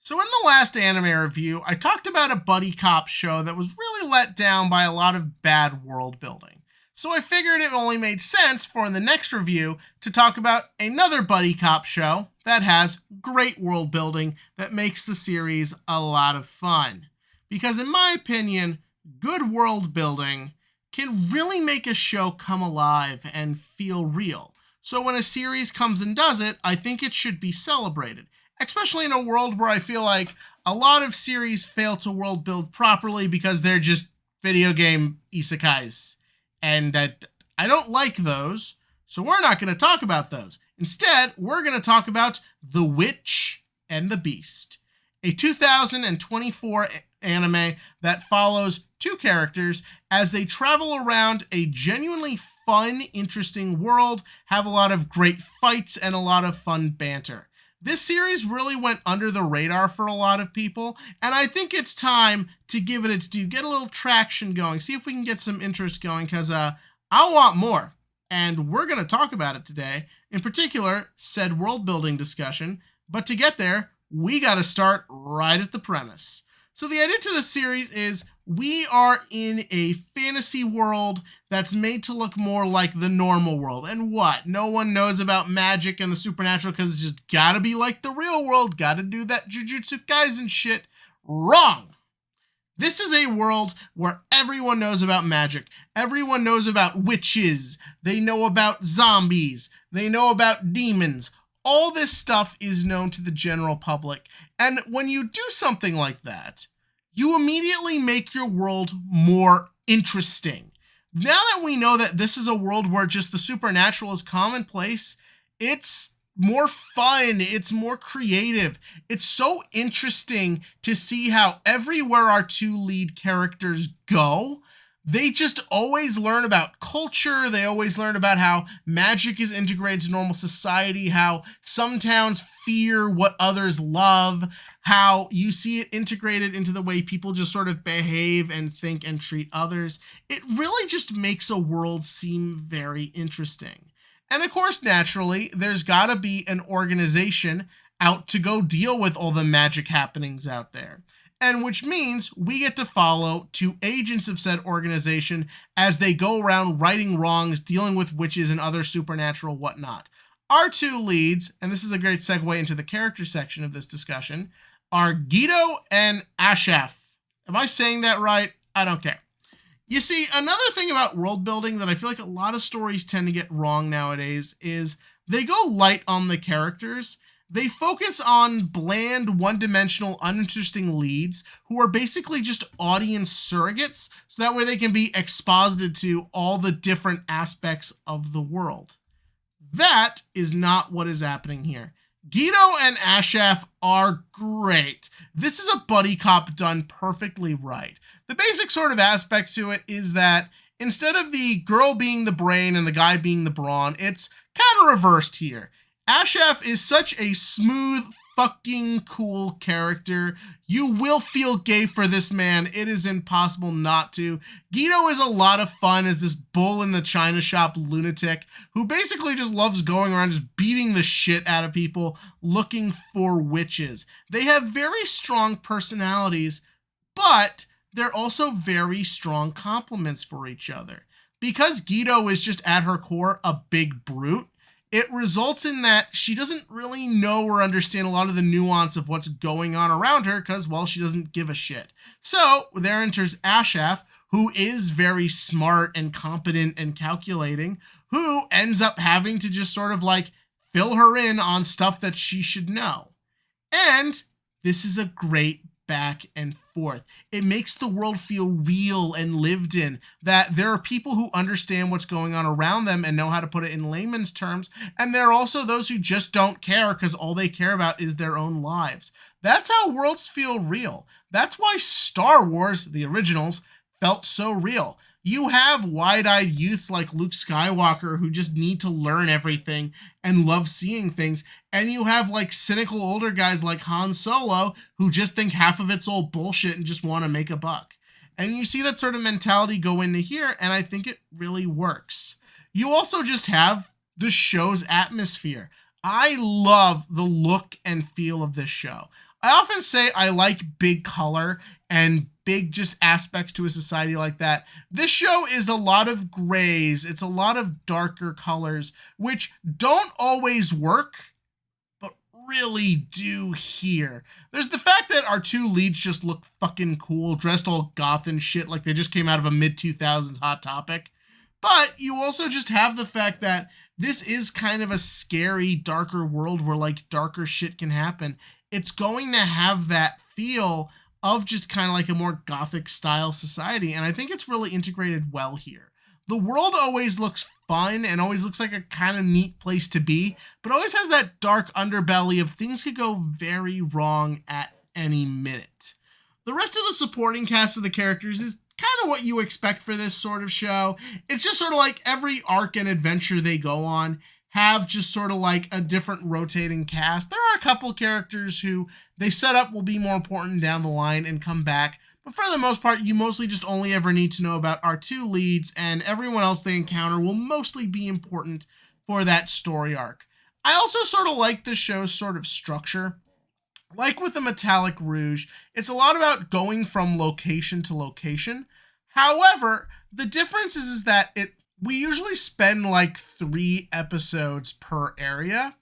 So in the last anime review, I talked about a buddy cop show that was really let down by a lot of bad world building. So I figured it only made sense for in the next review to talk about another buddy cop show that has great world building that makes the series a lot of fun. Because in my opinion, good world building can really make a show come alive and feel real. So when a series comes and does it, I think it should be celebrated, especially in a world where I feel like a lot of series fail to world build properly because they're just video game isekais. And that I don't like those, so we're not going to talk about those. Instead, we're going to talk about The Witch and the Beast, a 2024 anime that follows two characters as they travel around a genuinely fun, interesting world, have a lot of great fights, and a lot of fun banter. This series really went under the radar for a lot of people, and I think it's time to give it its due, get a little traction going, see if we can get some interest going, because I want more. And we're going to talk about it today, in particular, said world building discussion. But to get there, we got to start right at the premise. So the idea to this series is we are in a fantasy world that's made to look more like the normal world. And what? No one knows about magic and the supernatural because it's just gotta be like the real world. Gotta do that Jujutsu Kaisen shit. Wrong! This is a world where everyone knows about magic. Everyone knows about witches. They know about zombies. They know about demons. All this stuff is known to the general public. And when you do something like that, you immediately make your world more interesting. Now that we know that this is a world where just the supernatural is commonplace, it's more fun, it's more creative. It's so interesting to see how everywhere our two lead characters go, they just always learn about culture. They always learn about how magic is integrated to normal society, how some towns fear what others love, how you see it integrated into the way people just sort of behave and think and treat others. It really just makes a world seem very interesting. And of course, naturally, there's gotta be an organization out to go deal with all the magic happenings out there. And which means we get to follow two agents of said organization as they go around righting wrongs, dealing with witches and other supernatural whatnot. Our two leads, and this is a great segue into the character section of this discussion, are Geto and Ashaf. Am I saying that right? I don't care. You see, another thing about world building that I feel like a lot of stories tend to get wrong nowadays is they go light on the characters. They focus on bland, one-dimensional, uninteresting leads who are basically just audience surrogates, so that way they can be exposited to all the different aspects of the world. That is not what is happening here. Geto and Ashaf are great. This is a buddy cop done perfectly right. The basic sort of aspect to it is that instead of the girl being the brain and the guy being the brawn, it's kind of reversed here. Ashaf is such a smooth, fucking cool character. You will feel gay for this man. It is impossible not to. Geto is a lot of fun as this bull in the china shop lunatic who basically just loves going around just beating the shit out of people looking for witches. They have very strong personalities, but they're also very strong complements for each other. Because Geto is just at her core a big brute, it results in that she doesn't really know or understand a lot of the nuance of what's going on around her because, well, she doesn't give a shit. So there enters Ashaf, who is very smart and competent and calculating, who ends up having to just sort of like fill her in on stuff that she should know. And this is a great back and forth. It makes the world feel real and lived in, that there are people who understand what's going on around them and know how to put it in layman's terms, and there are also those who just don't care because all they care about is their own lives. That's how worlds feel real. That's why Star Wars, the originals, felt so real. You have wide-eyed youths like Luke Skywalker who just need to learn everything and love seeing things. And you have like cynical older guys like Han Solo who just think half of it's all bullshit and just want to make a buck. And you see that sort of mentality go into here, and I think it really works. You also just have the show's atmosphere. I love the look and feel of this show. I often say I like big color and big just aspects to a society like that. This show is a lot of grays, it's a lot of darker colors, which don't always work, but really do here. There's the fact that our two leads just look fucking cool, dressed all goth and shit like they just came out of a mid 2000s Hot Topic. But you also just have the fact that this is kind of a scary, darker world where like darker shit can happen. It's going to have that feel of just kind of like a more gothic style society. And I think it's really integrated well here. The world always looks fun and always looks like a kind of neat place to be, but always has that dark underbelly of things could go very wrong at any minute. The rest of the supporting cast of the characters is kind of what you expect for this sort of show. It's just sort of like every arc and adventure they go on have just sort of like a different rotating cast. There are a couple characters who they set up will be more important down the line and come back, but for the most part, you mostly just only ever need to know about our two leads, and everyone else they encounter will mostly be important for that story arc. I also sort of like the show's sort of structure. Like with the Metallic Rouge, it's a lot about going from location to location. However, the difference is that we usually spend like 3 episodes per area,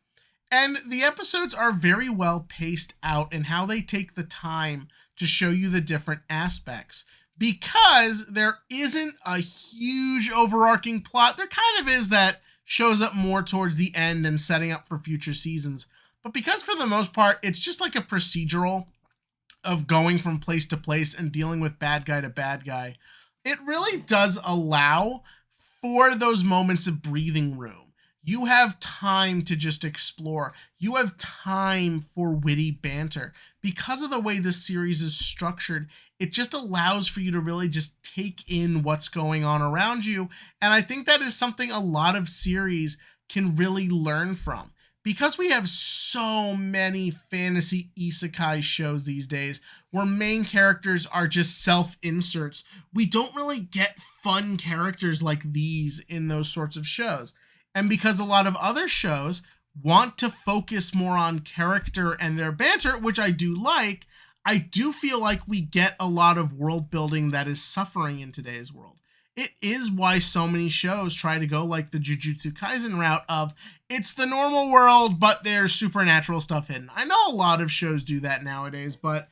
and the episodes are very well paced out in how they take the time to show you the different aspects. Because there isn't a huge overarching plot, there kind of is that shows up more towards the end and setting up for future seasons. But because for the most part, it's just like a procedural of going from place to place and dealing with bad guy to bad guy, it really does allow for those moments of breathing room. You have time to just explore. You have time for witty banter. Because of the way this series is structured, it just allows for you to really just take in what's going on around you. And I think that is something a lot of series can really learn from. Because we have so many fantasy isekai shows these days where main characters are just self-inserts, we don't really get fun characters like these in those sorts of shows. And because a lot of other shows want to focus more on character and their banter, which I do like, I do feel like we get a lot of world building that is suffering in today's world. It is why so many shows try to go like the Jujutsu Kaisen route of it's the normal world, but there's supernatural stuff hidden. I know a lot of shows do that nowadays, but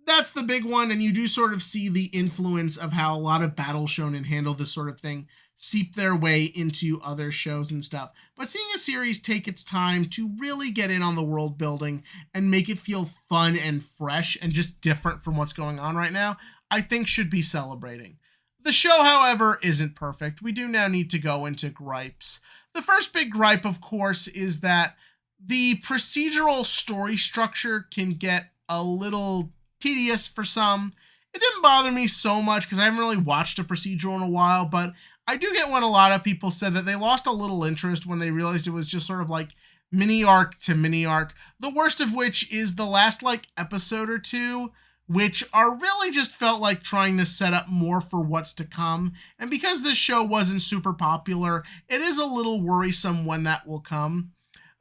that's the big one. And you do sort of see the influence of how a lot of battle shonen handle this sort of thing seep their way into other shows and stuff. But seeing a series take its time to really get in on the world building and make it feel fun and fresh and just different from what's going on right now, I think should be celebrating. The show, however, isn't perfect. We do now need to go into gripes. The first big gripe, of course, is that the procedural story structure can get a little tedious for some. It didn't bother me so much because I haven't really watched a procedural in a while, but I do get when a lot of people said that they lost a little interest when they realized it was just sort of like mini arc to mini arc. The worst of which is the last like episode or two, which are really just felt like trying to set up more for what's to come. And because this show wasn't super popular, it is a little worrisome when that will come.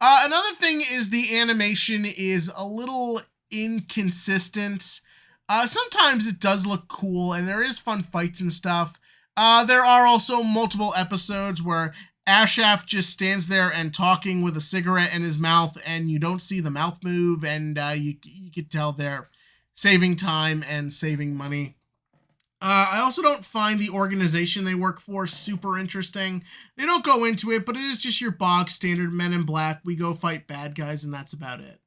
Another thing is the animation is a little inconsistent. Sometimes it does look cool and there is fun fights and stuff. There are also multiple episodes where Ashaf just stands there and talking with a cigarette in his mouth and you don't see the mouth move, and you could tell they're saving time and saving money. I also don't find the organization they work for super interesting. They don't go into it, but it is just your bog standard Men in Black. We go fight bad guys and that's about it.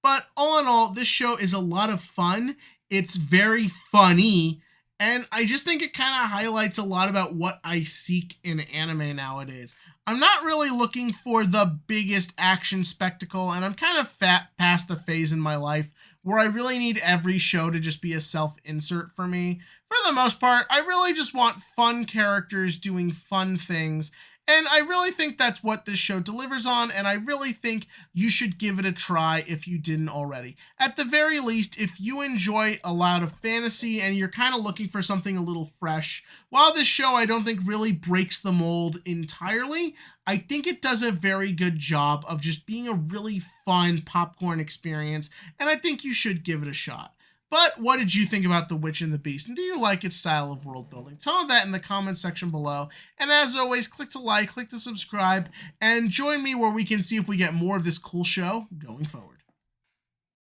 But all in all, this show is a lot of fun. It's very funny. And I just think it kind of highlights a lot about what I seek in anime nowadays. I'm not really looking for the biggest action spectacle, and I'm kind of past the phase in my life where I really need every show to just be a self-insert for me. For the most part, I really just want fun characters doing fun things, And I really think that's what this show delivers on, and I really think you should give it a try if you didn't already. At the very least, if you enjoy a lot of fantasy and you're kind of looking for something a little fresh, while this show I don't think really breaks the mold entirely, I think it does a very good job of just being a really fun popcorn experience, and I think you should give it a shot. But what did you think about The Witch and the Beast? And do you like its style of world building? Tell me that in the comments section below. And as always, click to like, click to subscribe, and join me where we can see if we get more of this cool show going forward.